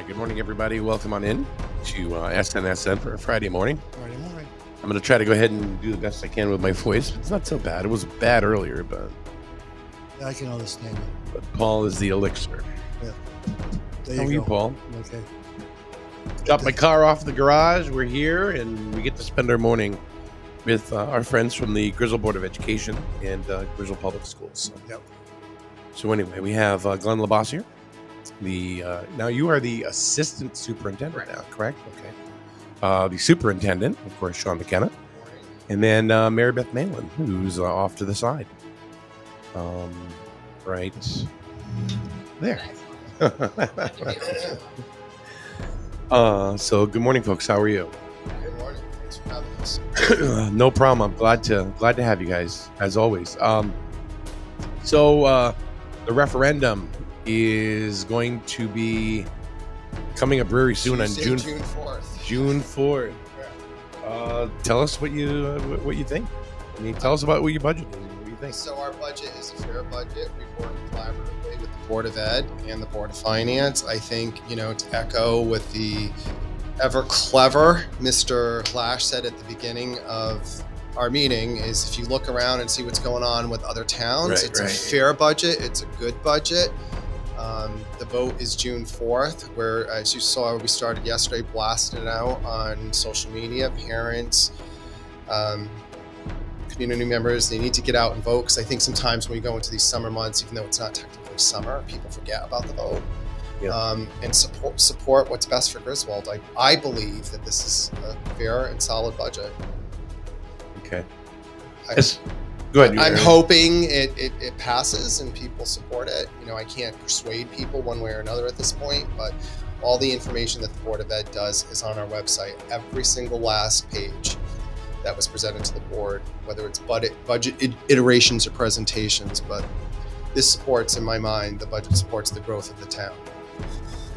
Good morning, everybody. Welcome on in to SNSN for a Friday morning. Friday morning. I'm going to try to go ahead and do the best I can with my voice. It's not so bad. It was bad earlier, but I can understand it. But Paul is the elixir. Yeah. How are you, Paul? Okay. Got my car off the garage. We're here, and we get to spend our morning with our friends from the Griswold Board of Education and Griswold Public Schools. Yep. So anyway, we have Glenn LaBosse here. Now you are the assistant superintendent now, correct? Okay. The superintendent, of course, Sean McKenna, and then Mary Beth Malin, who's off to the side, right there. So good morning, folks. How are you? Good morning. Thanks for having us. No problem. I'm glad to have you guys, as always. So the referendum is going to be coming up very soon on June 4th. June 4th. Tell us what you think. I mean, tell us about what your budget is. What do you think? So our budget is a fair budget. We work collaboratively with the Board of Ed and the Board of Finance. I think, to echo what the ever clever Mr. Lash said at the beginning of our meeting is if you look around and see what's going on with other towns, it's a fair budget. It's a good budget. The vote is June 4th, where, as you saw, we started yesterday blasting it out on social media. Parents, community members, they need to get out and vote, because I think sometimes when we go into these summer months, even though it's not technically summer, people forget about the vote. Yeah. And support what's best for Griswold. I believe that this is a fair and solid budget. Okay. Go ahead. I'm hoping it passes and people support it. I can't persuade people one way or another at this point, but all the information that the Board of Ed does is on our website. Every single last page that was presented to the board, whether it's budget iterations or presentations, but this supports, in my mind, the budget supports the growth of the town.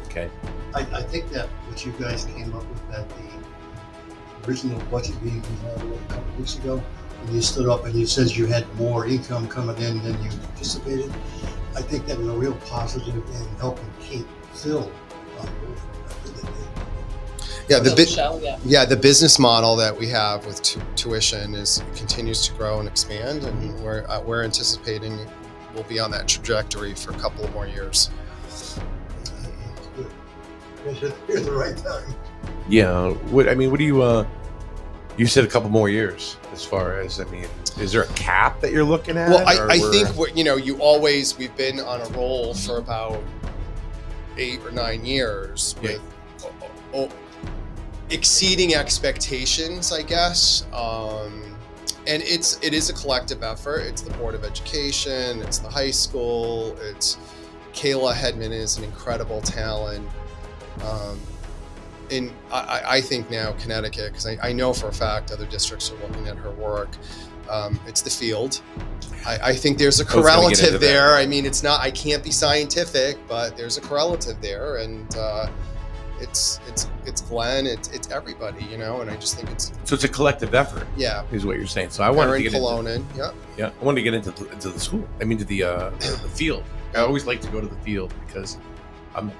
Okay. I think that what you guys came up with at the original budget meeting a couple of weeks ago, when you stood up and you said you had more income coming in than you anticipated, I think that was a real positive in helping keep Phil on board. Yeah, the business model that we have with tuition continues to grow and expand, and we're anticipating we'll be on that trajectory for a couple of more years. You're at the right time. Yeah. What do you? You said a couple more years. As far as is there a cap that you're looking at? Well, I think we've been on a roll for about 8 or 9 years with exceeding expectations, I guess. And it is a collective effort. It's the Board of Education, it's the high school, it's Kayla Hedman is an incredible talent. And I think now Connecticut, because I know for a fact other districts are looking at her work. It's the field. I think there's a correlative there. I mean, it's not. I can't be scientific, but there's a correlative there, and it's Glenn. It's everybody, and I just think it's. So it's a collective effort. Yeah, is what you're saying. So I wanted to get into. Yeah, I wanted to get into the school. I mean, to the field. I always like to go to the field because I'm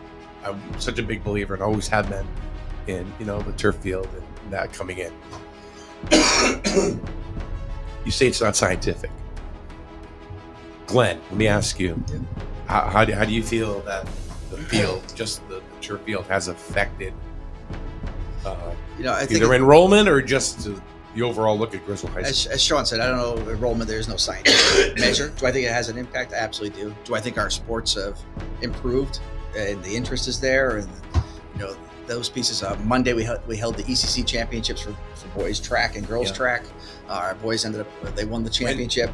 such a big believer and always have been in the turf field and that coming in. You say it's not scientific. Glenn, let me ask you, how do you feel that the field, just the turf field, has affected I think either enrollment or just the overall look at Griswold High School? As Sean said, I don't know enrollment. There's no scientific measure. Do I think it has an impact? I absolutely do. Do I think our sports have improved and the interest is there? And those pieces. Monday we held the ECC championships for boys track and girls track. Our boys they won the championship.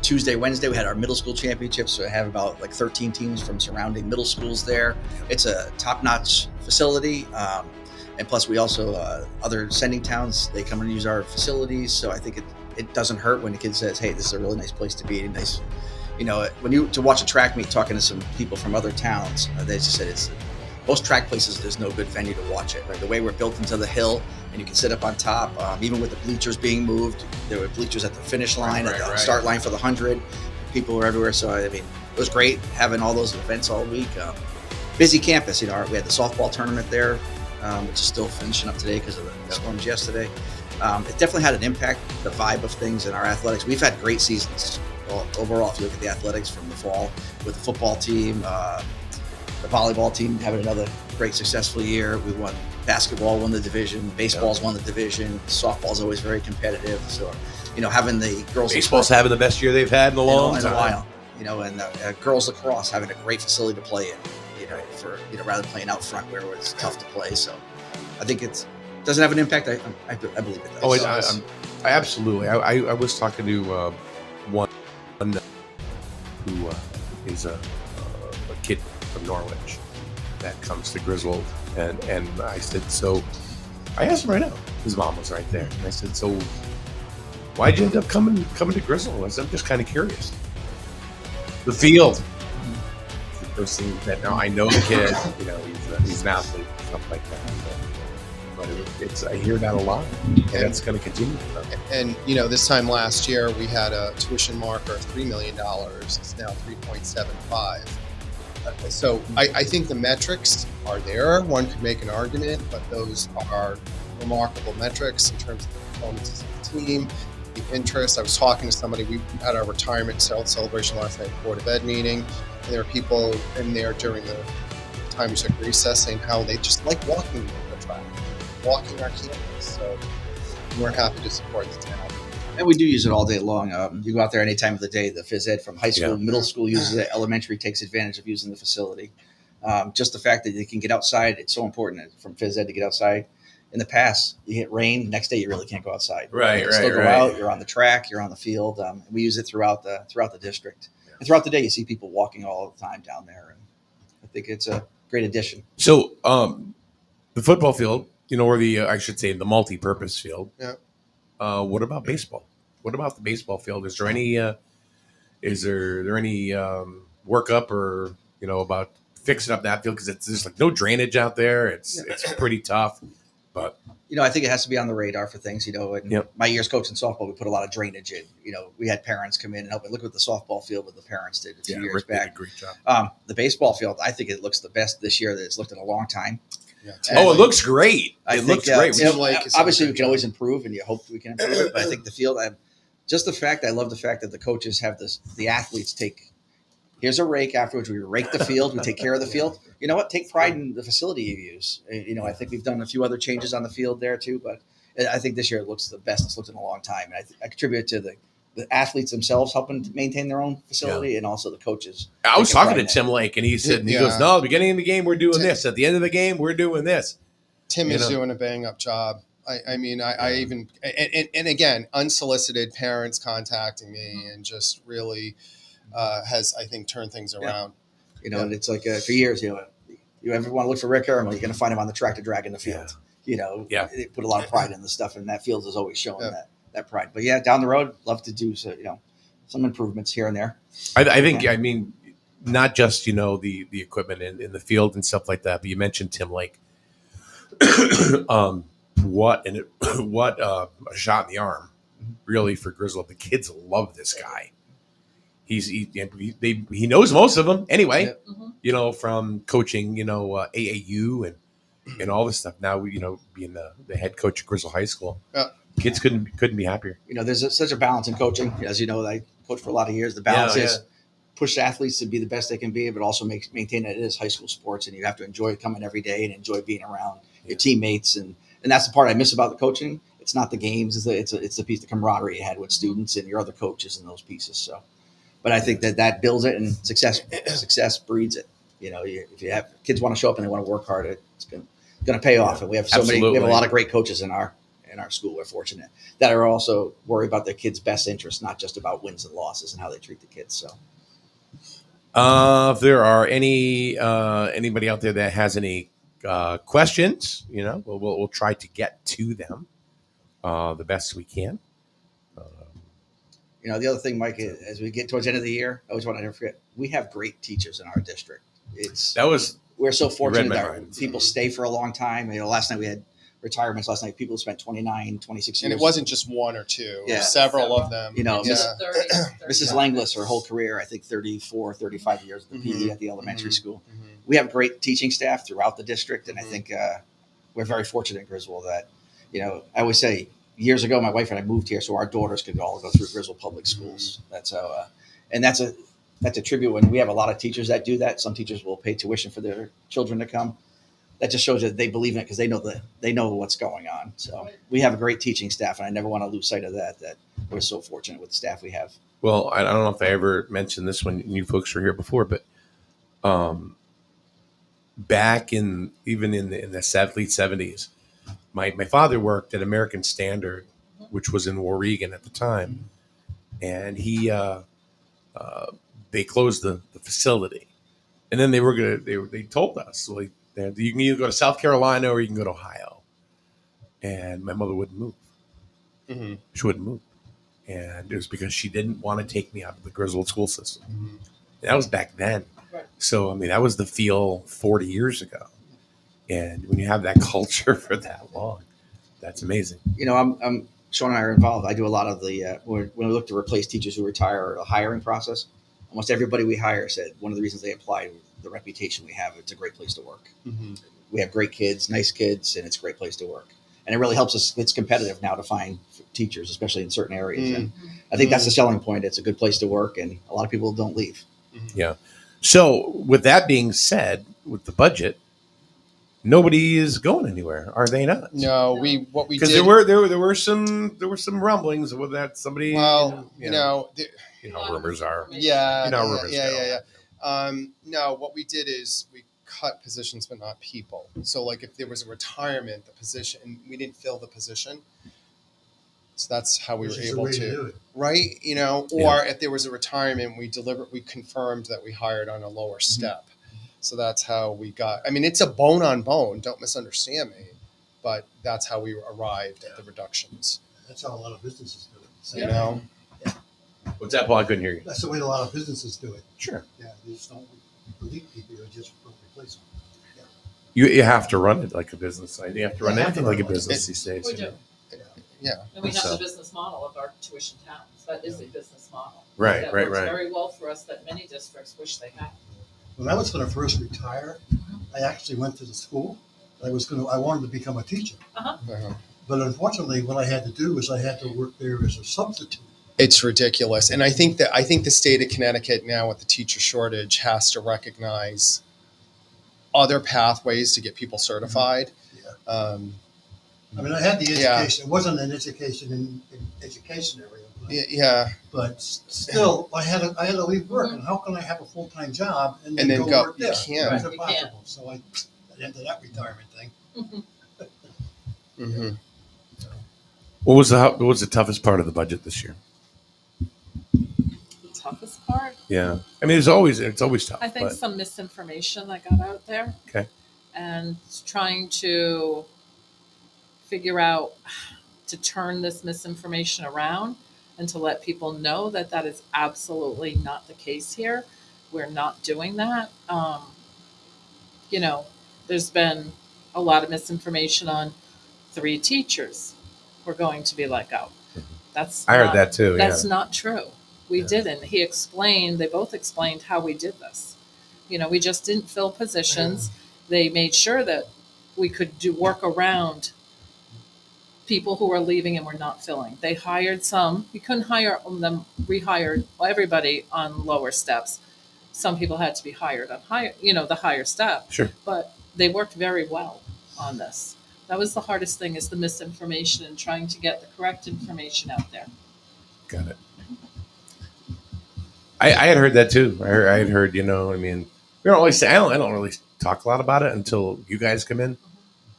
Tuesday, Wednesday we had our middle school championships. So I have about 13 teams from surrounding middle schools there. It's a top-notch facility. And plus we also, other sending towns, they come and use our facilities. So I think it doesn't hurt when a kid says, hey, this is a really nice place to be. Nice, to watch a track meet, talking to some people from other towns, they just said most track places, there's no good venue to watch it. Like the way we're built into the hill and you can sit up on top, even with the bleachers being moved, there were bleachers at the finish line, at the start line for the 100. People were everywhere. So, it was great having all those events all week. Busy campus, we had the softball tournament there, which is still finishing up today because of the storms yesterday. It definitely had an impact, the vibe of things in our athletics. We've had great seasons overall. If you look at the athletics from the fall with the football team, the volleyball team having another great successful year. We won basketball, won the division. Baseball's won the division. Softball's always very competitive. So, having the girls. Baseball's having the best year they've had in a long time. In a while. And girls lacrosse having a great facility to play in. Rather than playing out front where it's tough to play. So, I think it doesn't have an impact. I believe it does. I absolutely. I was talking to one who is a kid from Norwich that comes to Griswold, and I said, so I asked him right now. His mom was right there, and I said, so why'd you end up coming to Griswold? I said, I'm just kind of curious. The field. The first thing that now I know the kid, he's an athlete, stuff like that. But I hear that a lot, and that's going to continue. And this time last year we had a tuition marker of $3 million. It's now 3.75. So I think the metrics are there. One could make an argument, but those are remarkable metrics in terms of the performances of the team, the interest. I was talking to somebody. We had our retirement celebration last night at the Board of Ed meeting, and there were people in there during the time we took recess saying how they just like walking the track, walking our campus. So we're happy to support the town. And we do use it all day long. You go out there any time of the day. The phys ed from high school, middle school uses it. Elementary takes advantage of using the facility. Just the fact that they can get outside, it's so important from phys ed to get outside. In the past, you hit rain, next day you really can't go outside. Right. Still go out. You're on the track. You're on the field. We use it throughout the district. Yeah. And throughout the day, you see people walking all the time down there. And I think it's a great addition. So the football field, or I should say the multi-purpose field. Yeah. What about baseball? What about the baseball field? Is there any workup or about fixing up that field, because there's no drainage out there. It's pretty tough, but I think it has to be on the radar for things. My years coaching softball, we put a lot of drainage in. We had parents come in and help. Look at the softball field what the parents did a few years back. Did a great job. The baseball field, I think it looks the best this year that it's looked in a long time. Yeah, Oh, it looks great. I It think, looks great. Tim Lake is obviously, doing a we good can always job. improve, and you hope we can improve it. But I think the field, just the fact, I love the fact that the coaches have this, the athletes take, here's a rake afterwards. We rake the field, we take care of the field. You know what? Take pride in the facility you use. You know, I think we've done a few other changes on the field there too, but I think this year it looks the best it's looked in a long time. And I contribute it to the athletes themselves helping to maintain their own facility, and also the coaches. I was taking talking pride to in it. Tim Lake, and he said, he Yeah. goes, "No, at the beginning of the game we're doing Tim- this. At the end of the game we're doing this." Tim You is know. doing a bang up job. I mean, I even, and again, unsolicited parents contacting me and just really has, I think, turned things around. You know, and it's like for years, you ever want to look for Rick Ermel, you're going to find him on the tractor dragging the field. You know, they put a lot of pride in the stuff, and that field is always showing that pride. But yeah, down the road, love to do some improvements here and there. I think, I mean, not just, the equipment in the field and stuff like that, but you mentioned Tim Lake. What a shot in the arm, really, for Griswold. The kids love this guy. He knows most of them anyway. From coaching, AAU and all this stuff. Now, being the head coach at Griswold High School, kids couldn't be happier. You know, there's such a balance in coaching. As you know, I coached for a lot of years. The balance is push athletes to be the best they can be, but also maintain that it is high school sports, and you have to enjoy coming every day and enjoy being around your teammates. And that's the part I miss about the coaching. It's not the games; it's the piece, the camaraderie you had with students and your other coaches and those pieces. So, but I think that builds it, and success breeds it. You know, if you have kids want to show up and they want to work hard, it's going to pay off. And we have we have a lot of great coaches in our school. We're fortunate that are also worried about their kids' best interests, not just about wins and losses and how they treat the kids. So, if there are anybody out there that has any questions, we'll try to get to them the best we can. The other thing, Mike, as we get towards the end of the year, I always want to never forget, we have great teachers in our district. We're so fortunate that people stay for a long time. Last night we had retirements. Last night people spent 29, 26 years. And it wasn't just one or two. Several of them. Mrs. Langlis, her whole career, I think 34, 35 years at the PE at the elementary school. We have great teaching staff throughout the district, and I think we're very fortunate in Griswold that, I always say, years ago, my wife and I moved here so our daughters could all go through Griswold Public Schools. That's how, and that's a tribute. When we have a lot of teachers that do that, some teachers will pay tuition for their children to come. That just shows that they believe in it because they know what's going on. So we have a great teaching staff, and I never want to lose sight of that we're so fortunate with the staff we have. Well, I don't know if I ever mentioned this when you folks were here before, but back in the late 70s, my father worked at American Standard, which was in Warregan at the time, and they closed the facility, and then they told us, well, you can either go to South Carolina or you can go to Ohio, and my mother wouldn't move. She wouldn't move, and it was because she didn't want to take me out of the Griswold school system. That was back then. Right. So I mean, that was the feel 40 years ago. And when you have that culture for that long, that's amazing. I'm Sean and I are involved. I do a lot of the when we look to replace teachers who retire, or the hiring process. Almost everybody we hire said one of the reasons they applied was the reputation we have. It's a great place to work. We have great kids, nice kids, and it's a great place to work. And it really helps us. It's competitive now to find teachers, especially in certain areas. And I think that's the selling point. It's a good place to work, and a lot of people don't leave. Yeah. So with that being said, with the budget, nobody is going anywhere, are they not? No, what we did, because there were some rumblings with that somebody. Well, rumors are. Yeah. Rumors Yeah. No, what we did is we cut positions, but not people. So, like, if there was a retirement, the position, we didn't fill the position. So that's how we were able to, right? Or if there was a retirement, we confirmed that we hired on a lower step. So that's how we got. I mean, it's a bone on bone. Don't misunderstand me, but that's how we arrived at the reductions. That's how a lot of businesses do it. So, What's that, Paul? I couldn't hear you. that's the way a lot of businesses do it. Sure. Yeah, they just don't delete people; they just replace them. You have to run it like a business. You have to run Yeah, anything like a it- business these days. We do. Yeah. And we have So- the business model of our tuition towns. That is a business model. Right, that right, works right. very well for us that many districts wish they had. When I was going to first retire, I actually went to the school I wanted to become a teacher. Uh-huh. But unfortunately, what I had to do is I had to work there as a substitute. It's ridiculous. And I think the state of Connecticut now with the teacher shortage has to recognize other pathways to get people certified. Yeah. Um, I mean, I had the Yeah. education. It wasn't an education in education area. yeah. But still, I had to leave work. And how can I have a full-time job and then, And then go go- work you there? can't. It was Right. You can't. impossible. So I ended that retirement thing. hmm What was the toughest part of the budget this year? The toughest part, Yeah, I mean, it's always tough. I think but- some misinformation that got out there. Okay. And trying to figure out to turn this misinformation around and to let people know that that is absolutely not the case here. We're not doing that. There's been a lot of misinformation on 3 teachers were going to be let go. That's I heard not- that too. That's Yeah, not true. We Yeah. didn't. They both explained how we did this. We just didn't fill positions. They made sure that we could do work around people who were leaving and were not filling. They hired some. We couldn't hire them, rehired everybody on lower steps. Some people had to be hired on the higher step. sure. But they worked very well on this. That was the hardest thing, is the misinformation and trying to get the correct information out there. Got it. I had heard that too. I had heard. I mean, we don't always say. I don't really talk a lot about it until you guys come in.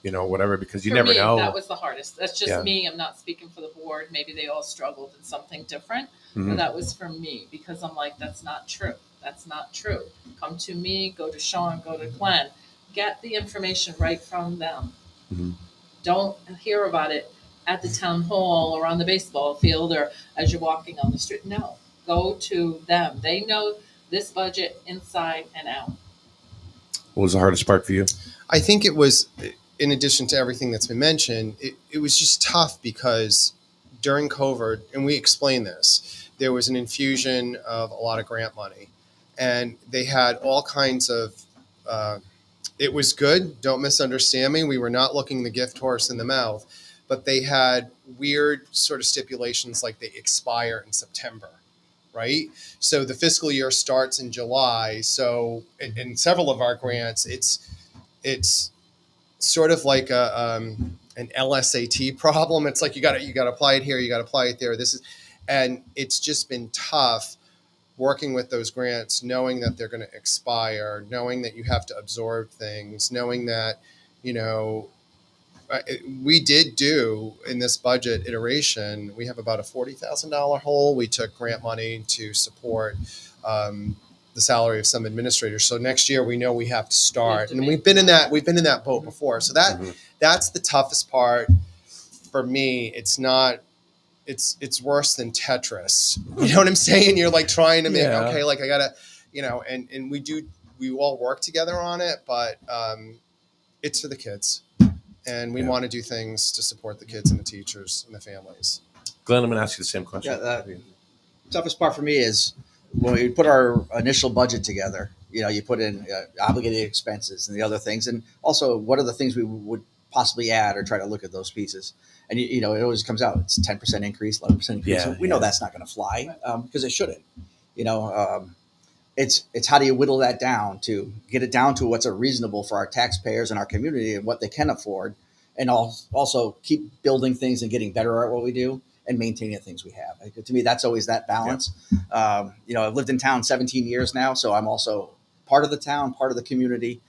Whatever, because you For never me, know. that was the hardest. That's just Yeah. me. I'm not speaking for the board. Maybe they all struggled in something different. Mhm. But that was for me, because I'm like, that's not true. That's not true. Come to me, go to Sean, go to Glenn. Get the information right from them. Mhm. Don't hear about it at the town hall or on the baseball field or as you're walking on the street. No, go to them. They know this budget inside and out. What was the hardest part for you? I think it was, in addition to everything that's been mentioned, it was just tough because during COVID, and we explained this, there was an infusion of a lot of grant money. And they had all kinds of, it was good, don't misunderstand me. We were not looking the gift horse in the mouth, but they had weird sort of stipulations like they expire in September, right? So the fiscal year starts in July. So in several of our grants, it's sort of like an LSAT problem. It's like you got to apply it here, you got to apply it there. And it's just been tough working with those grants, knowing that they're going to expire, knowing that you have to absorb things, knowing that, we did do in this budget iteration, we have about a $40,000 hole. We took grant money to support the salary of some administrators. So next year we know we have to start, and we've been in that boat before. So that's the toughest part for me. It's not. It's worse than Tetris. You know what I'm saying? You're like trying to make okay, like I gotta, and we all work together on it, but it's for the kids, and we want to do things to support the kids and the teachers and the families. Glenn, I'm going to ask you the same question. Yeah, the toughest part for me is when we put our initial budget together. You put in obligated expenses and the other things, and also what are the things we would possibly add or try to look at those pieces. And it always comes out. It's 10% increase, 11% increase. Yeah, So we know that's not going to fly because it shouldn't. It's how do you whittle that down to get it down to what's reasonable for our taxpayers and our community and what they can afford, and also keep building things and getting better at what we do and maintaining the things we have. To me, that's always that balance. Yeah. I've lived in town 17 years now, so I'm also part of the town, part of the community.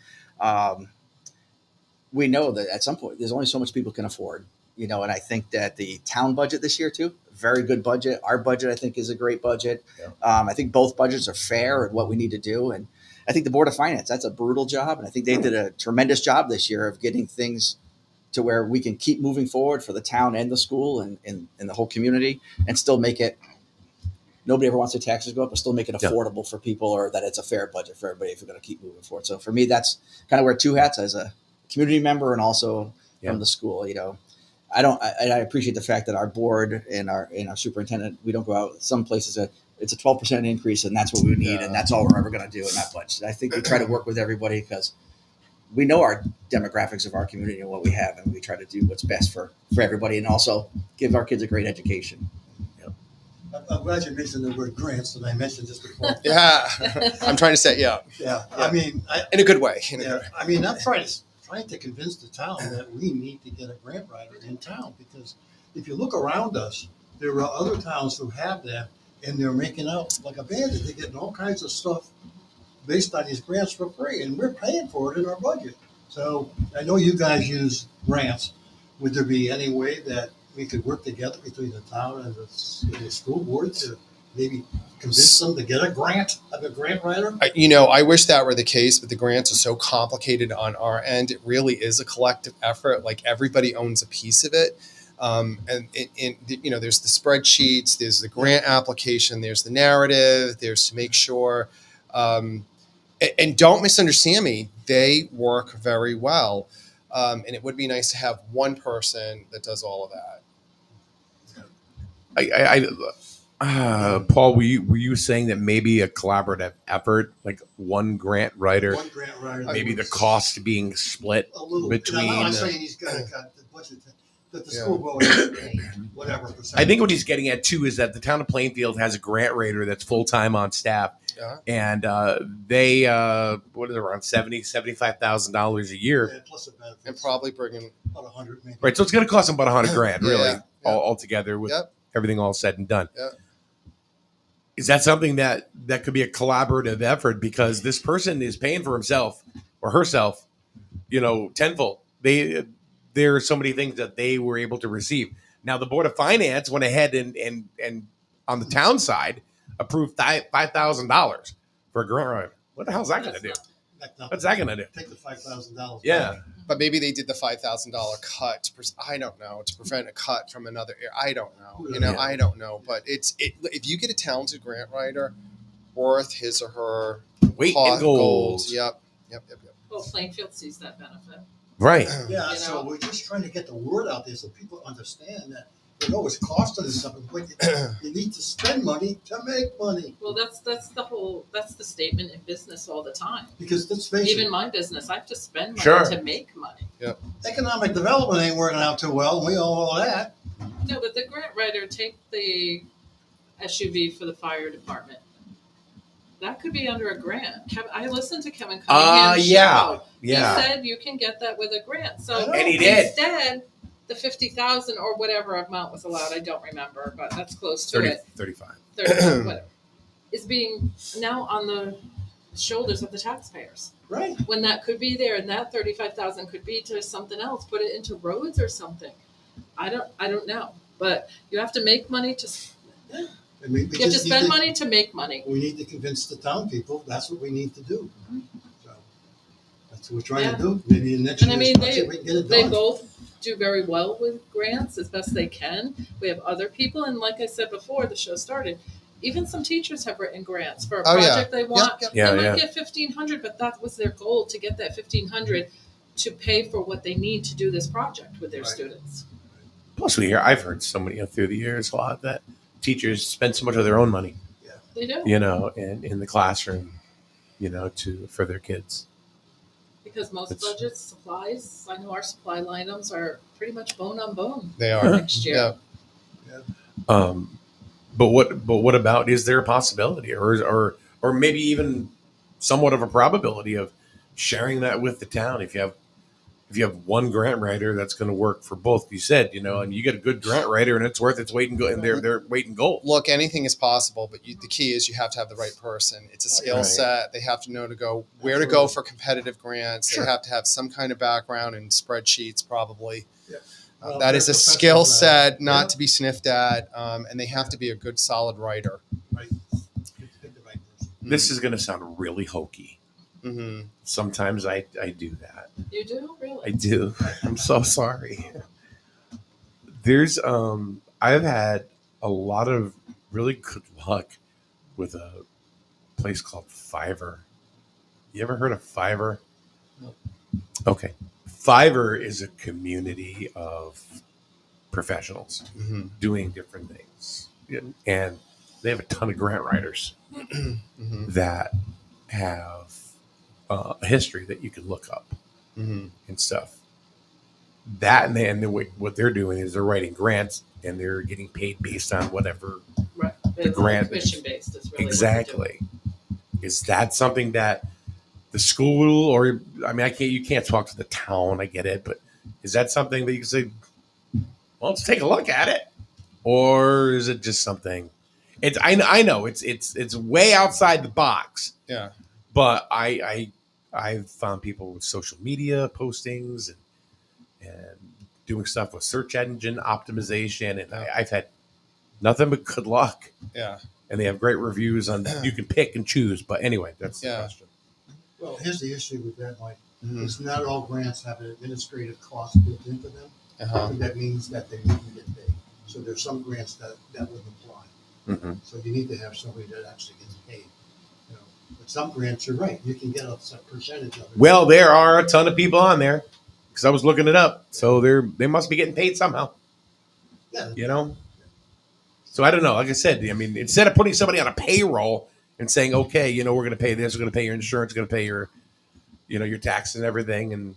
We know that at some point there's only so much people can afford. And I think that the town budget this year too, very good budget. Our budget, I think, is a great budget. Yeah. I think both budgets are fair at what we need to do. And I think the Board of Finance, that's a brutal job. And I think they did a tremendous job this year of getting things to where we can keep moving forward for the town and the school and the whole community and still make it. Nobody ever wants their taxes to go up, but still make it affordable for people, or that it's a fair budget for everybody if we're going to keep moving forward. So for me, that's kind of wear two hats as a community member and also from the school. I appreciate the fact that our board and our superintendent, we don't go out some places. It's a 12% increase, and that's what we need, and that's all we're ever going to do in that budget. I think we try to work with everybody because we know our demographics of our community and what we have, and we try to do what's best for everybody, and also give our kids a great education. I'm glad you mentioned the word grants, and I mentioned this before. Yeah, I'm trying to set you up Yeah, I mean, in a good way. yeah, I mean, I'm trying to convince the town that we need to get a grant writer in town, because if you look around us, there are other towns who have that, and they're making out like a bandit. They're getting all kinds of stuff based on these grants for free, and we're paying for it in our budget. So I know you guys use grants. Would there be any way that we could work together between the town and the school board to maybe convince them to get a grant, like a grant writer? I wish that were the case, but the grants are so complicated on our end. It really is a collective effort. Like, everybody owns a piece of it. There's the spreadsheets, there's the grant application, there's the narrative, there's to make sure, and don't misunderstand me, they work very well. And it would be nice to have one person that does all of that. Paul, were you saying that maybe a collaborative effort, like one grant writer, One grant writer. maybe the cost being split a little between? I'm not saying he's got the budget that the school board has to pay, whatever percentage. I think what he's getting at too is that the town of Plainfield has a grant writer that's full time on staff, and they what is it, around $75,000 a year, Yeah, plus the benefits. And probably bringing About 100 maybe. right? So it's going to cost them about $100,000, really, Yeah. all together with everything all said and done. Yeah. Is that something that could be a collaborative effort, because this person is paying for himself or herself, tenfold. There are so many things that they were able to receive. Now the Board of Finance went ahead and on the town side approved $5,000 for a grant writer. What the hell is that going to do? What's that going to do? Take the $5,000. Yeah. But maybe they did the $5,000 cut. I don't know, to prevent a cut from another. I don't know. Yeah. I don't know. But if you get a talented grant writer worth his or her Weight in gold. Yep. Well, Plainfield sees that benefit. Right. Yeah, You so know? we're just trying to get the word out there so people understand that it's costing us something, but you need to spend money to make money. Well, that's the statement in business all the time. Because let's face Even it, my business, I have to spend money Sure. to make money. economic development ain't working out too well, and we all know that. No, but the grant writer, take the SUV for the fire department. That could be under a grant. I listened to Kevin Cunningham's show. Yeah. He said you can get that with a grant. So And he did. Instead, the $50,000 or whatever amount was allowed, I don't remember, but that's close to it. 35. 30, whatever, is being now on the shoulders of the taxpayers. Right. When that could be there, and that 35,000 could be to something else. Put it into roads or something. I don't know, but you have to make money to. And we You have to just spend need money to make money. We need to convince the town people that's what we need to do. So that's what we're trying to do. Maybe in next And I year's mean, budget we can get it They done. both do very well with grants as best they can. We have other people, and like I said before the show started, even some teachers have written grants for a Oh, yeah. project they want. Yeah, They yeah. might get $1,500, but that was their goal, to get that $1,500 to pay for what they need to do this project with their Right. students. Plus, I've heard so many through the years a lot that teachers spend so much of their own money, They do. in the classroom, for their kids. Because most It's- budgets, supplies, I know our supply items are pretty much bone on bone They are. next year. Yeah. But what about, is there a possibility or maybe even somewhat of a probability of sharing that with the town? If you have one grant writer that's going to work for both, you said, and you get a good grant writer and it's worth its weight in gold, and they're weight in gold. Look, anything is possible, but the key is you have to have the right person. It's a skill Right. set. They have to know where to Absolutely. go for competitive grants. Sure. They have to have some kind of background in spreadsheets, probably. Yeah. Well, That they're is a professionals skill at it. set not Yeah. to be sniffed at, and they have to be a good, solid writer. Right. Pick the right person. This is going to sound really hokey. Mm-hmm. Sometimes I do that. You do? Really? I do. I'm so sorry. There's I've had a lot of really good luck with a place called Fiverr. You ever heard of Fiverr? No. Okay. Fiverr is a community of professionals Mm-hmm. doing different things. And they have a ton of grant writers Mm-hmm. that have a history that you can look up. Mm-hmm. and stuff. That and then what they're doing is they're writing grants and they're getting paid based on whatever Right. the grant Commission based is really exactly. Is that something that the school or I mean you can't talk to the town, I get it, but is that something that you can say, well, let's take a look at it? Or is it just something it's I know it's way outside the box. Yeah. But I've found people with social media postings and doing stuff with search engine optimization, and I've had nothing but good luck. Yeah. And they have great reviews on. You can pick and choose, but anyway, that's the question. Well, here's the issue with that, Mike. Mm-hmm. Is not all grants have an administrative cost built into them. Uh-huh. And that means that they need to get paid. So there's some grants that would apply. Mm-hmm. So you need to have somebody that actually gets paid. You know, but some grants, you're right, you can get a percentage of it. Well, there are a ton of people on there because I was looking it up, so they must be getting paid somehow. Yeah. You know. So I don't know. Like I said, I mean, instead of putting somebody on a payroll and saying, okay, you know, we're going to pay this, we're going to pay your insurance, we're going to pay your, you know, your taxes and everything, and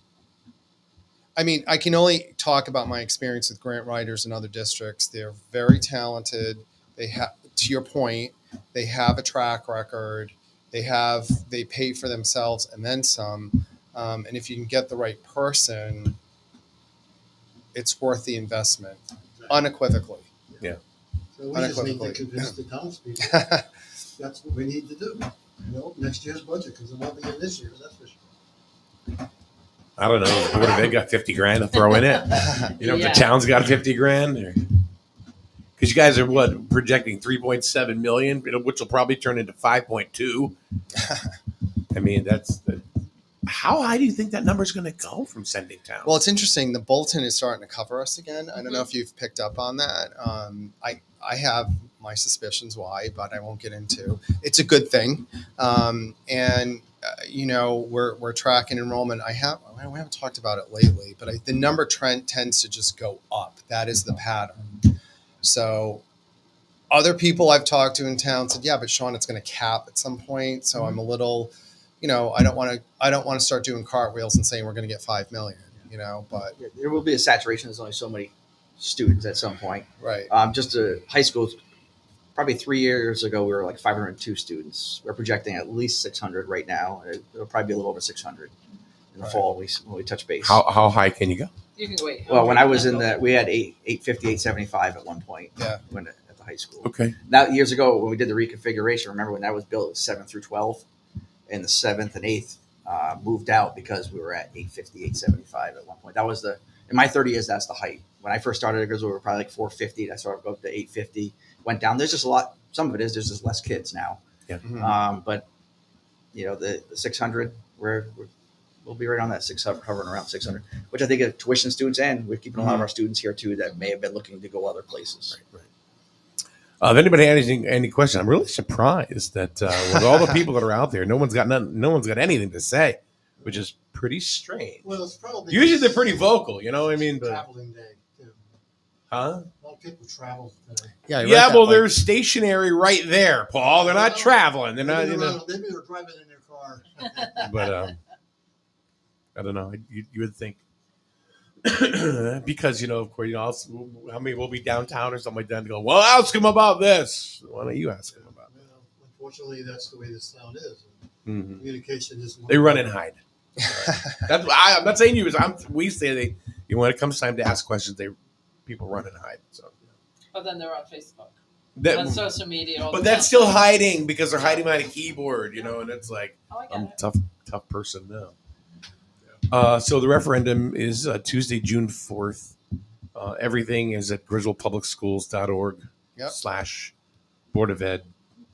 I mean, I can only talk about my experience with grant writers in other districts. They're very talented. They have, to your point, they have a track record. They pay for themselves and then some. And if you can get the right person, it's worth the investment, unequivocally. yeah. So we just need to convince the townspeople that's what we need to do. You know, next year's budget, because it won't be in this year's, that's for sure. I don't know. What if they got 50 grand to throw in it? You know, if Yeah. the town's got 50 grand, because you guys are projecting 3.7 million, which will probably turn into 5.2. I mean, how high do you think that number is going to go from sending town? Well, it's interesting. The bulletin is starting to cover us again. I don't know if you've picked up on that. I have my suspicions why, but I won't get into. It's a good thing, you know, we're tracking enrollment. We haven't talked about it lately, but the number trend tends to just go up. That is the pattern. So other people I've talked to in town said, yeah, but Sean, it's going to cap at some point. So I'm a little, you know, I don't want to start doing cartwheels and saying we're going to get 5 million, you know, but Yeah, there will be a saturation. There's only so many students at some point. right. Just high school, probably 3 years ago, we were like 502 students. We're projecting at least 600 right now. It'll probably be a little over 600 in the fall when we touch base. how high can you go? You can wait. Well, when I was we had 850, 875 at one point. Yeah. At the high school. Okay. Now, years ago, when we did the reconfiguration, remember when that was built, it was 7 through 12, and the 7th and 8th moved out because we were at 850, 875 at one point. That was in my 30 years, that's the height. When I first started at Griswold, we were probably like 450. I started to go up to 850, went down. There's just a lot. Some of it is there's just less kids now. Yeah. Mhm. But you know, the 600, we'll be right on that 600, hovering around 600, which I think of tuition students, and we're keeping a lot of our students here too that may have been looking to go other places. Right. If anybody had any question, I'm really surprised that with all the people that are out there, no one's got anything to say, which is pretty strange. Well, it's probably Usually they're pretty vocal, you know what I mean? But traveling day too. huh? A lot of people travel today. Yeah. Yeah, well, they're stationary right there, Paul. They're not traveling. They're not, you know. Maybe they're driving in their car. But I don't know. You would think because, you know, of course, you know, how many will be downtown or something like that and go, well, ask him about this. Why don't you ask him about it? Well, unfortunately, that's the way this town is. Mm-hmm. Communication is. They run and hide. I'm not saying you. We say when it comes time to ask questions, people run and hide. So, But then they're on Facebook, that, on social media. all but the that's time. still hiding because they're hiding behind a keyboard, you know, and it's like Oh, I get I'm it. tough person now. So the referendum is Tuesday, June 4th. Everything is at griswoldpublicschools.org Yep. /Board of Ed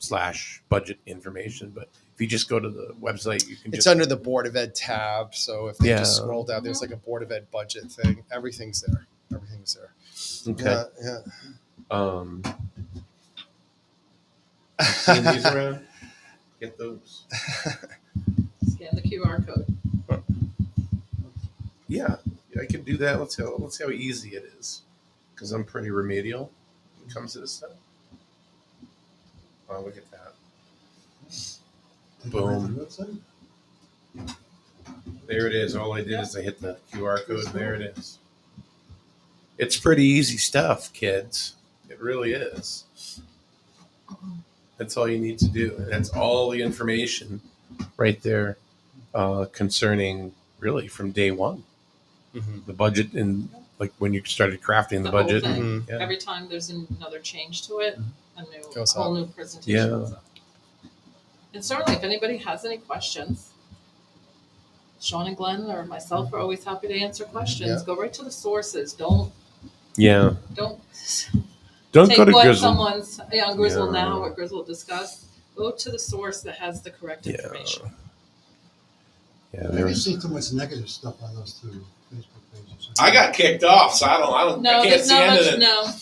/budget information. But if you just go to the website, you can It's just under the Board of Ed tab. So if they Yeah. just scroll down, there's like a Board of Ed budget thing. Everything's there. Everything's there. okay. Yeah. Seeing these around? Get those. Scan the QR code. Yeah, I can do that. Let's see how easy it is, because I'm pretty remedial when it comes to this stuff. Oh, look at that. Boom. Website? There it is. All I did is I hit the QR code. There it is. It's pretty easy stuff, kids. It really is. That's all you need to do. And that's all the information right there concerning really from day one. The budget and like when you started crafting the whole budget. thing. And, yeah. Every time there's another change to it, a Goes whole up. new presentation. Yeah. goes up. And certainly, if anybody has any questions, Sean and Glenn or myself are always happy to answer questions. Yeah. Go right to the sources. Don't Yeah. don't Don't take go to what Griswold. someone's on Griswold Yeah. now, what Griswold discussed. Go to the source that has the correct Yeah. information. Yeah, I there haven't was. seen too much negative stuff on those two Facebook pages. I got kicked off, so I don't. No, I can't there's see not any of much. it. No,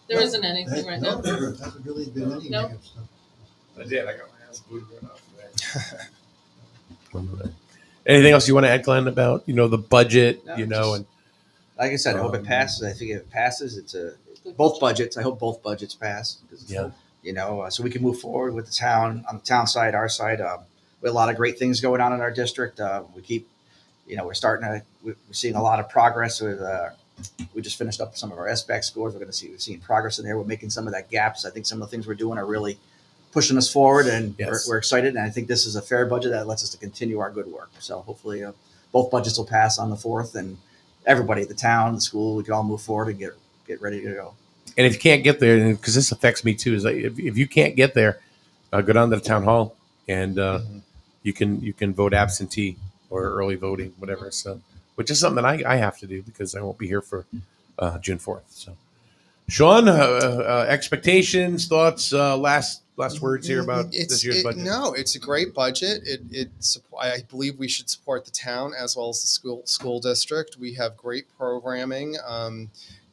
there isn't anything right now. There hasn't really been any No. negative stuff. I did. I got my ass booted right off there. Anything else you want to add, Glenn, about the budget? No, And Like I said, I hope it Um, passes. I think if it passes, it's a Good both budgets. I hope both budgets pass. 'Cause, Yeah. so we can move forward with the town on the town side, our side. We have a lot of great things going on in our district. We keep, we're seeing a lot of progress with. We just finished up some of our SBAC scores. We're seeing progress in there. We're making some of that gaps. I think some of the things we're doing are really pushing us forward, and Yes. we're excited. And I think this is a fair budget that lets us to continue our good work. So hopefully, both budgets will pass on the 4th, and everybody, the town, the school, we can all move forward and get ready to go. And if you can't get there, because this affects me too, is like if you can't get there, go down to the town hall and you can vote absentee or early voting, whatever. So, which is something that I have to do because I won't be here for June 4th. So, Sean, expectations, thoughts, last words here about this year's budget. No, it's a great budget. I believe we should support the town as well as the school district. We have great programming.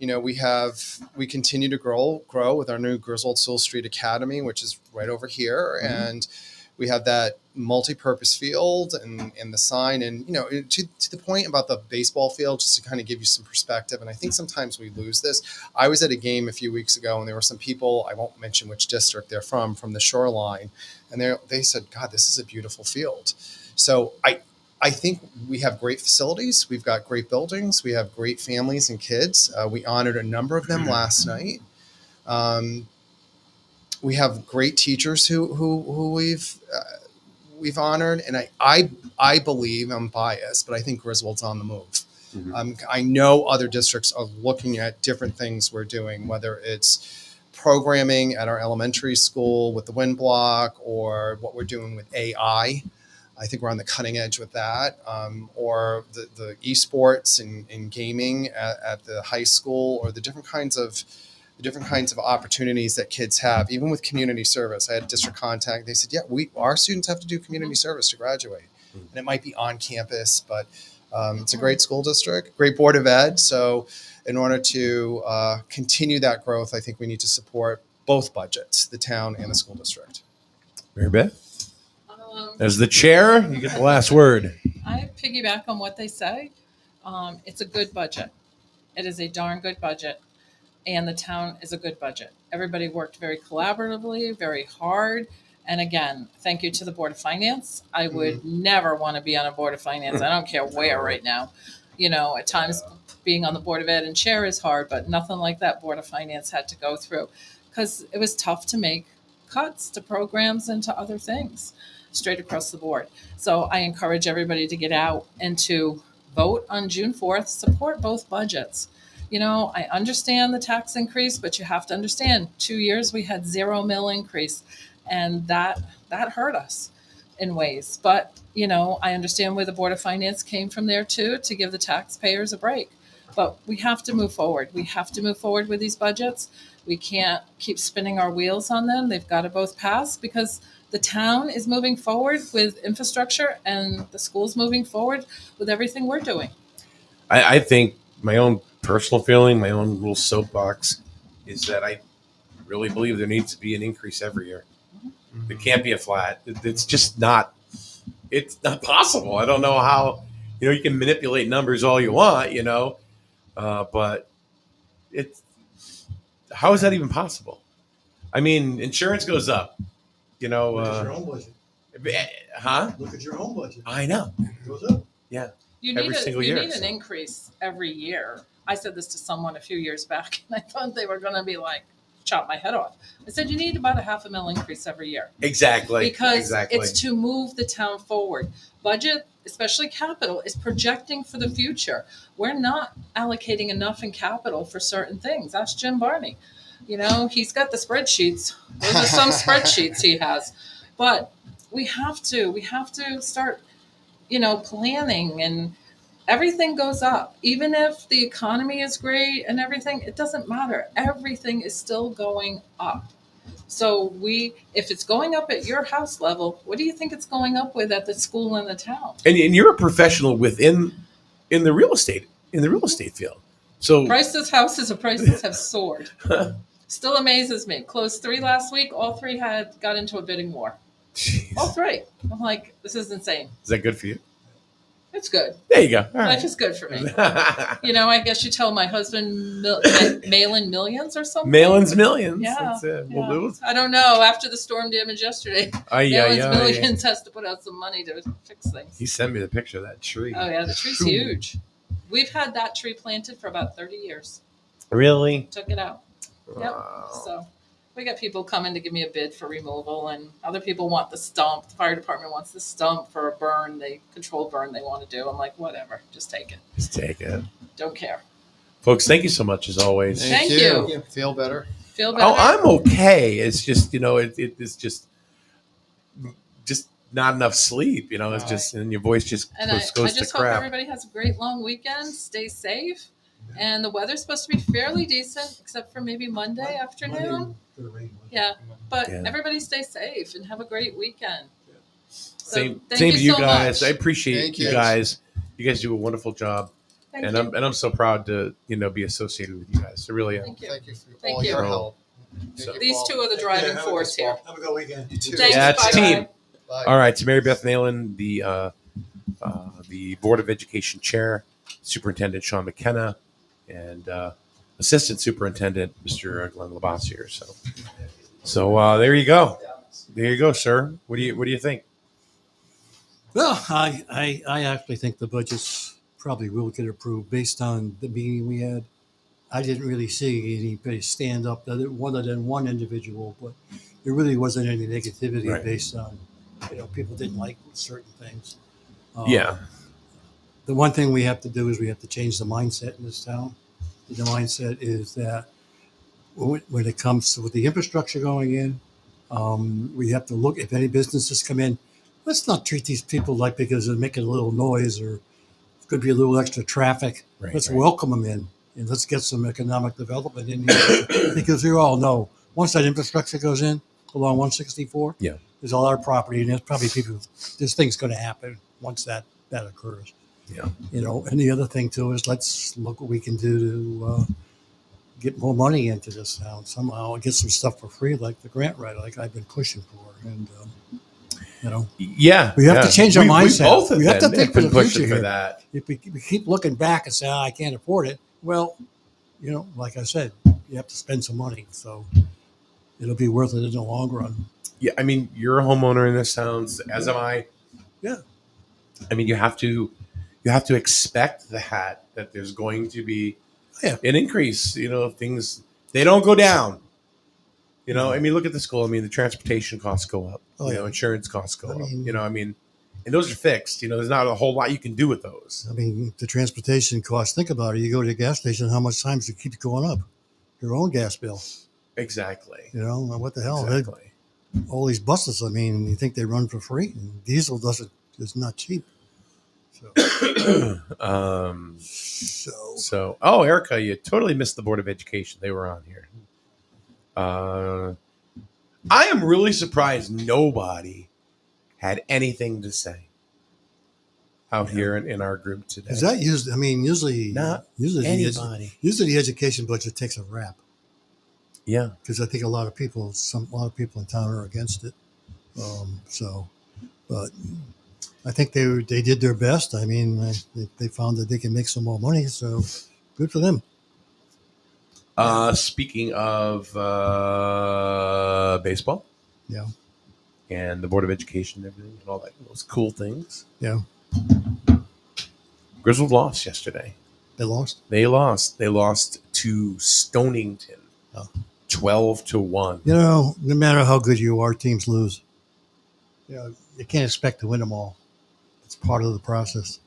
We continue to grow with our new Griswold Sewell Street Academy, which is right over here, and we have that multi-purpose field and the sign, and to the point about the baseball field, just to kind of give you some perspective. And I think sometimes we lose this. I was at a game a few weeks ago, and there were some people, I won't mention which district they're from the shoreline, and they said, God, this is a beautiful field. So I think we have great facilities. We've got great buildings. We have great families and kids. We honored a number of them last night. We have great teachers who we've honored, and I believe, I'm biased, but I think Griswold's on the move. I know other districts are looking at different things we're doing, whether it's programming at our elementary school with the wind block or what we're doing with AI. I think we're on the cutting edge with that, or the esports and gaming at the high school, or the different kinds of opportunities that kids have, even with community service. I had district contact. They said, yeah, our students have to do community service to graduate. And it might be on campus, but it's a great school district, great board of ed. So in order to continue that growth, I think we need to support both budgets, the town and the school district. Mary Beth, as the chair, you get the last word. I piggyback on what they say. It's a good budget. It is a darn good budget. And the town is a good budget. Everybody worked very collaboratively, very hard. And again, thank you to the Board of Finance. I would never want to be on a Board of Finance. I don't care where right now. At times being on the Board of Ed and chair is hard, but nothing like that Board of Finance had to go through, because it was tough to make cuts to programs and to other things straight across the board. So I encourage everybody to get out and to vote on June 4th, support both budgets. I understand the tax increase, but you have to understand 2 years we had 0 mil increase, and that hurt us in ways. But, I understand where the Board of Finance came from there too, to give the taxpayers a break. But we have to move forward. We have to move forward with these budgets. We can't keep spinning our wheels on them. They've got to both pass, because the town is moving forward with infrastructure and the school's moving forward with everything we're doing. I think my own personal feeling, my own little soapbox, is that I really believe there needs to be an increase every year. It can't be a flat. It's just not. It's not possible. I don't know how. You can manipulate numbers all you want. But it's how is that even possible? I mean, insurance goes up. Look at your own budget. Huh? Look at your own budget. I know. It goes up. Yeah. You Every need single you year, need an so. increase every year. I said this to someone a few years back, and I thought they were going to be like, chop my head off. I said, you need about a $500,000 increase every year. Exactly. Because it's to move the town forward. Budget, especially capital, is projecting for the future. We're not allocating enough in capital for certain things. That's Jim Barney. He's got the spreadsheets. Those are some spreadsheets he has. But we have to start, planning, and everything goes up. Even if the economy is great and everything, it doesn't matter. Everything is still going up. So if it's going up at your house level, what do you think it's going up with at the school in the town? And you're a professional in the real estate field. So Prices, houses, and prices have soared. Still amazes me. Closed 3 last week. All 3 got into a bidding war. Jeez. All 3. I'm like, this is insane. Is that good for you? It's good. There you go. All Life right. is good for me. I guess you tell my husband mail-in millions or something. Mail-ins millions. Yeah, That's it. yeah. Well, I don't know. After the storm damage yesterday, Mail-ins Millions has to put out some money to fix things. He sent me the picture of that tree. Oh yeah, the tree's huge. We've had that tree planted for about 30 years. Really? Took it out. Yep. Wow. So we got people coming to give me a bid for removal, and other people want the stump. The fire department wants the stump for a burn, controlled burn they want to do. I'm like, whatever, just take it. Just take it. Don't care. Folks, thank you so much as always. Thank you. Feel better? Feel better? Oh, I'm okay. It's just, it's just not enough sleep. It's just, and your voice just And I goes just to hope crap. everybody has a great long weekend. Stay safe. And the weather's supposed to be fairly decent, except for maybe Monday afternoon. Yeah, but Yeah. everybody stay safe and have a great weekend. So, Same thank to you so guys. much. I appreciate Thank you you. guys. You guys do a wonderful job, Thank and you. I'm so proud to be associated with you guys. I really am. Thank you. Thank you for Thank all you. your help. So- Thank you, These Paul. 2 are the driving force here. Have a good weekend. You too. Thanks. Yeah, it's a Bye-bye. team. Bye. All right, to Mary Beth Nalen, the Board of Education Chair, Superintendent Sean McKenna, and Assistant Superintendent Mr. Glenn Labossiere. So there you go. There you go, sir. What do you think? Well, I actually think the budgets probably will get approved based on the meeting we had. I didn't really see anybody stand up other than one individual, but there really wasn't any negativity Right. based on, people didn't like certain things. Yeah. The one thing we have to do is we have to change the mindset in this town. The mindset is that when it comes to the infrastructure going in, we have to look, if any businesses come in, let's not treat these people like because they're making a little noise or could be a little extra traffic. Right, Let's right. welcome them in and let's get some economic development in here. Because we all know once that infrastructure goes in along 164, Yeah. there's a lot of property and there's probably this thing's going to happen once that occurs. Yeah. And the other thing too is let's look what we can do to get more money into this town somehow and get some stuff for free, like the grant writer, like I've been pushing for. And, Yeah. We have to change our mindset. We both have We have to think for been the pushing future for here. that. if we keep looking back and say, I can't afford it, well, like I said, you have to spend some money. So it'll be worth it in the long run. Yeah, I mean, you're a homeowner in this town, as am I. Yeah. I mean, you have to expect that there's going to be Yeah. an increase. Things they don't go down. I mean, look at the school. I mean, the transportation costs go up. Oh, yeah. Insurance costs go I up. mean- And those are fixed. There's not a whole lot you can do with those. I mean, the transportation costs, think about it. You go to the gas station, how much times it keeps going up? Your own gas bill. Exactly. What the hell? Exactly. All these buses, I mean, you think they run for free? And diesel is not cheap. So Erica, you totally missed the Board of Education. They were on here. I am really surprised nobody had anything to say out here in our group today. is that usually? I mean, usually Not the usually the education budget takes a wrap Yeah. because I think a lot of people in town are against it. But I think they did their best. I mean, they found that they can make some more money, so good for them. Speaking of baseball. Yeah. And the Board of Education and everything and all those cool things. Yeah. Griswold lost yesterday. They lost. They lost. They lost to Stonington, Oh. 12-1. You know, no matter how good you are, teams lose. You know, you can't expect to win them all. It's part of the process.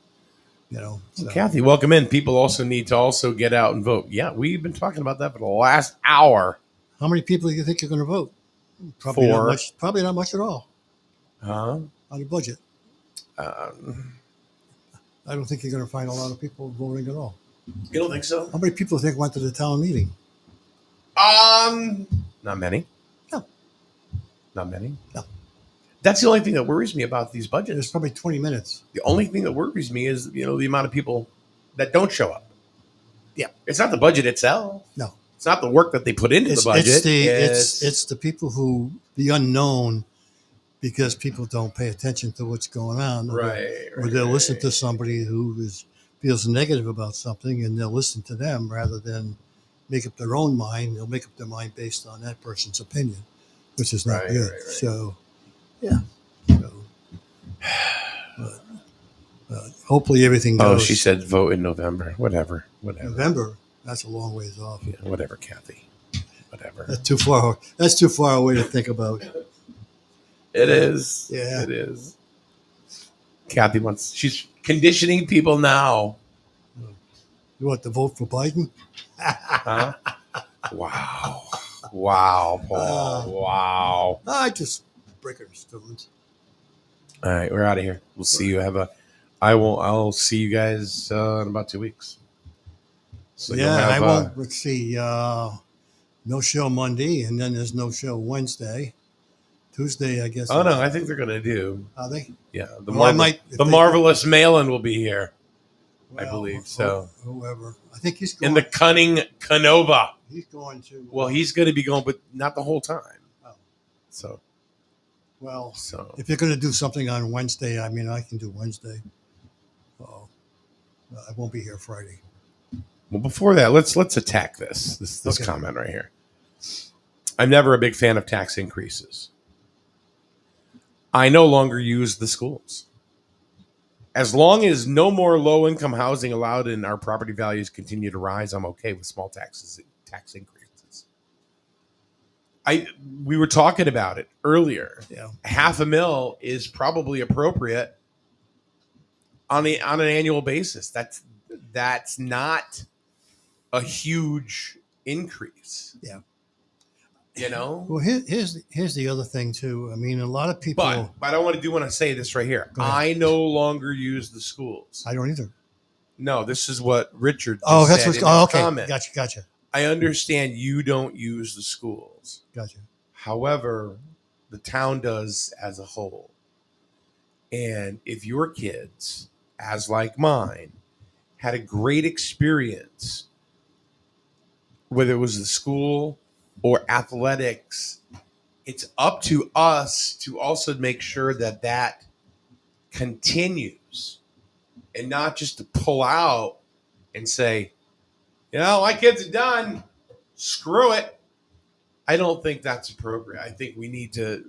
You know. So. Kathy, welcome in. People also need to also get out and vote. Yeah, we've been talking about that for the last hour. How many people do you think are going to vote? Probably not 4. much. Probably not much at all Huh? on the budget. Um, I don't think you're going to find a lot of people voting at all. you don't think so? How many people think went to the town meeting? Not many. No. Not many. No. That's the only thing that worries me about these There's budgets. probably 20 minutes. The only thing that worries me is, the amount of people that don't show up. Yeah. It's not the budget itself. No. It's not the work that they put into the budget. It's the people who the unknown, because people don't pay attention to what's going on. Or they'll listen to somebody who feels negative about something, and they'll listen to them rather than make up their own mind. They'll make up their mind based on that person's opinion, which is not good. Right. So, yeah. So, but hopefully everything goes. Oh, she said vote in November. Whatever. November. That's a long ways off. Yeah, whatever, Kathy. Whatever. That's too far. That's too far away to think about. It is. Yeah. It is. Kathy she's conditioning people now. You want to vote for Biden? Huh? Wow. Wow, Paul. Wow. I just breaking stones. All right, we're out of here. We'll see you. I'll see you guys in about 2 weeks. So you'll Yeah, have, I won't. Let's see. No show Monday, and then there's no show Wednesday. Tuesday, I guess. Oh no, I think they're gonna do. Are they? Yeah, If they- marvelous Malin will be here. I well, believe so. Whoever. I think he's going. And the cunning Canova. He's going to. Well, he's going to be going, but not the whole time. Oh. So If you're going to do something on Wednesday, I mean, I can do Wednesday. Oh, I won't be here Friday. well, before that, let's attack this Okay. comment right here. I'm never a big fan of tax increases. I no longer use the schools. As long as no more low-income housing allowed and our property values continue to rise, I'm okay with small tax increases. We were talking about it earlier. Yeah. $500,000 is probably appropriate on an annual basis. That's not a huge increase. Yeah. Well, here's the other thing too. I mean, a lot of people. but I want to say this right here. Go ahead. I no longer use the schools. I don't either. No, this is what Richard just Oh, that's said what's. in Oh, his okay. comment. Gotcha. I understand you don't use the schools. Gotcha. However, the town does as a whole. And if your kids, as like mine, had a great experience, whether it was the school or athletics, it's up to us to also make sure that continues and not just to pull out and say, my kids are done. Screw it. I don't think that's appropriate. I think we need to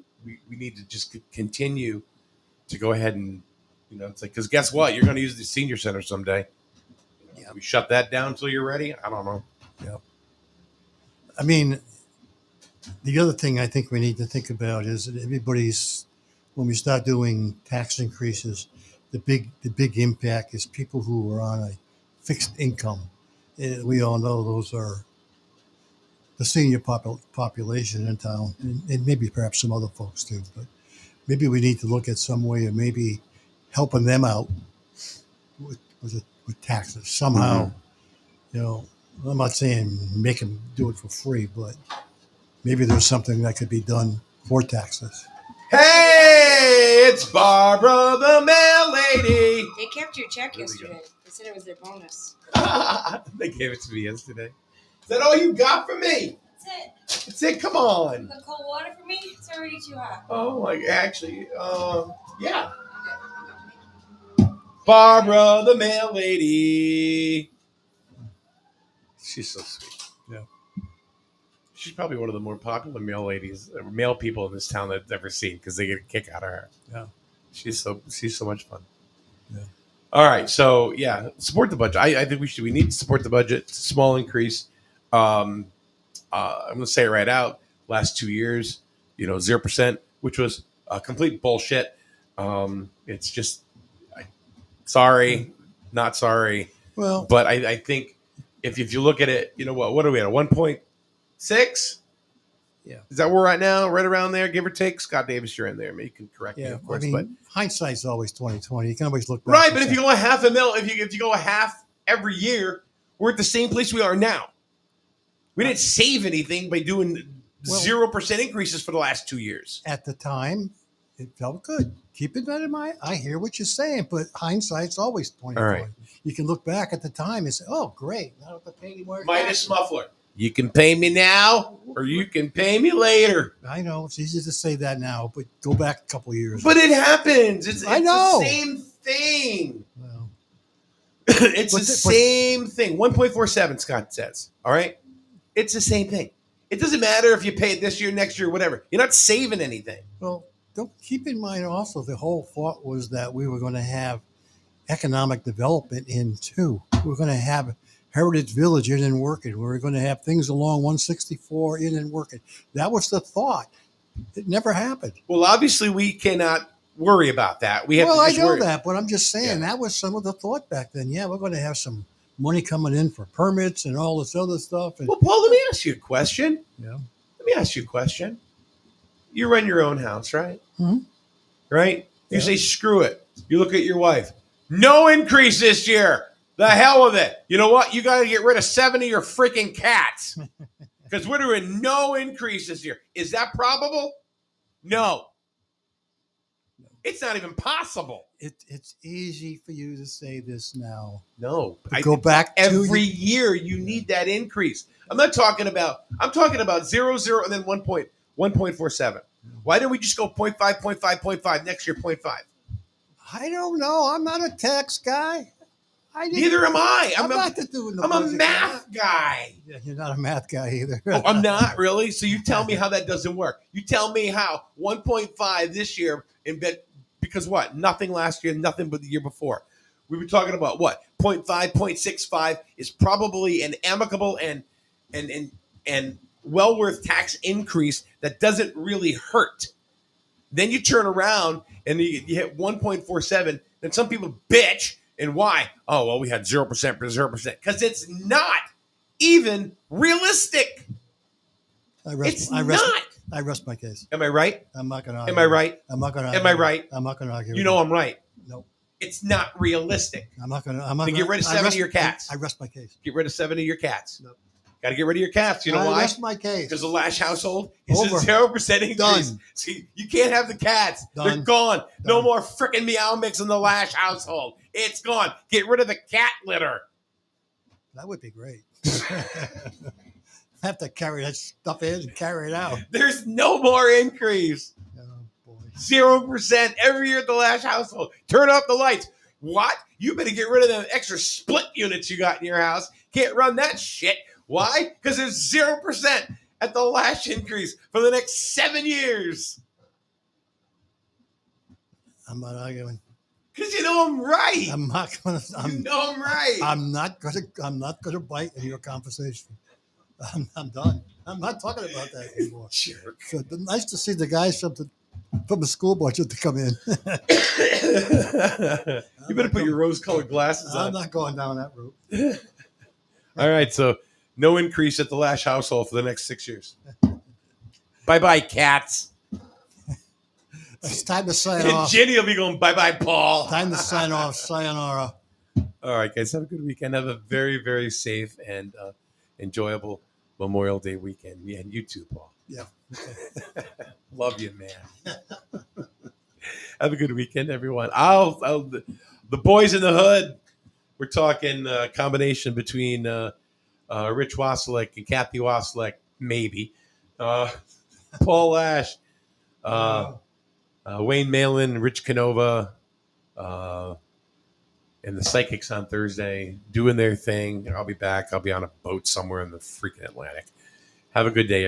just continue to go ahead and, it's like, because guess what? You're going to use the senior center someday. Yeah. We shut that down until you're ready. I don't know. Yeah. I mean, the other thing I think we need to think about is that when we start doing tax increases, the big impact is people who are on a fixed income. And we all know those are the senior population in town, and maybe perhaps some other folks too. But maybe we need to look at some way of maybe helping them out with taxes somehow. I'm not saying make them do it for free, but maybe there's something that could be done for taxes. Hey, it's Barbara the mail lady. They kept your check There we yesterday. They said it was their bonus. They gave it to me yesterday. Is that all you got for me? That's That's it. Come on. it. The cold water for me? It's already too hot. Oh my, actually, yeah. Barbara the mail lady. She's so sweet. Yeah. She's probably one of the more popular male people in this town that I've ever seen because they get a kick out of her. Yeah. She's so much fun. Yeah. All right, so yeah, support the budget. I think we need to support the budget. It's a small increase. I'm going to say it right out. Last 2 years, 0%, which was complete bullshit. It's just sorry, not sorry. Well, But I think if you look at it, what are we at? A 1.6? Yeah. Is that where we're at now? Right around there, give or take. Scott Davis, you're in there. You can correct me, yeah. of course. I but mean, hindsight's always 2020. You can always look back. right, and but if say, you go a half a mil, if you go a half every year, we're at the same place we are now. We didn't save anything by doing 0% increases for the last 2 years. at the time, it felt good. Keeping that in mind, I hear what you're saying, but hindsight's always 2020. All right. You can look back at the time and say, "Oh, great! Now I don't have to pay any more." Minus muffler. You can pay me now, or you can pay me later. I know it's easy to say that now, but go back a couple years. But it happens. It's I know. the same thing. Well, It's But the the- same thing. 1.47, Scott says. All right? It's the same thing. It doesn't matter if you pay it this year, next year, whatever. You're not saving anything. well, don't keep in mind also the whole thought was that we were going to have economic development in too. We were going to have Heritage Village in and working. We were going to have things along 164 in and working. That was the thought. It never happened. Well, obviously, we cannot worry about that. We have Well, to I just know worry. that, but I'm just saying Yeah. that was some of the thought back then. Yeah, we're going to have some money coming in for permits and all this other stuff. And Well, Paul, let me ask you a question. yeah, Let me ask you a question. You run your own house, right? Mhm. Right? You Yeah. say, screw it. You look at your wife. No increase this year. The hell with it. You know what? You got to get rid of 70 of your freaking cats. Because we're doing no increase this year. Is that probable? No. It's not even possible. it's easy for you to say this now. No. But go back to every year you need that increase. I'm talking about 0, and then 1.47. Why didn't we just go 0.5, 0.5, 0.5, next year 0.5? I don't know. I'm not a tax guy. I didn't, Neither am I. I'm not to do the I'm a budget. math guy. Yeah, you're not a math guy either. Oh, I'm not really. So you tell me how that doesn't work. You tell me how 1.5 this year because what? Nothing last year, nothing but the year before. We were talking about what? 0.5, 0.65 is probably an amicable and well worth tax increase that doesn't really hurt. Then you turn around and you hit 1.47. Then some people bitch. And why? Oh, well, we had 0% for 0%. Because it's not even realistic. I It's rest my case. Am I right? I'm not going to Am I right? I'm not going to Am I right? I'm not going to argue. You know I'm right. No, It's not realistic. I'm not going to. I'm not Then gonna, get rid of I 7 rest- of your cats. I rest my case. Get rid of 7 of your cats. No. Got to get rid of your cats. You know I why? rest my case. Because the Lash household is Over. a 0% increase. Done. See, you can't have the cats. They're Done. gone. No Done. more freaking meow mix in the Lash household. It's gone. Get rid of the cat litter. That would be great. Have to carry that stuff in and carry it out. There's no more increase. Oh boy. 0% every year at the Lash household. Turn off the lights. What? You better get rid of them extra split units you got in your house. Can't run that shit. Why? Because there's 0% at the Lash increase for the next 7 years. I'm not arguing. Because you know I'm right. I'm not going to. You know I'm right. I'm not going to. I'm not going to bite in your conversation. I'm done. I'm not talking about that anymore. Jerk. So nice to see the guys from the school budget to come in. You better put your rose-colored glasses I'm on. not going down that route. All right, so no increase at the Lash household for the next 6 years. Bye-bye, cats. It's time to sign And off. Jenny will be going, bye-bye, Paul. Time to sign off. Sayonara. All right, guys, have a good weekend. Have a very, very safe and enjoyable Memorial Day weekend. Yeah, and you too, Paul. Yeah. Love you, man. Have a good weekend, everyone. The boys in the hood. We're talking combination between Rich Wasilek and Kathy Wasilek, maybe. Paul Lash, Wayne Malin, Rich Canova, and the Psychics on Thursday doing their thing. I'll be back. I'll be on a boat somewhere in the freaking Atlantic. Have a good day,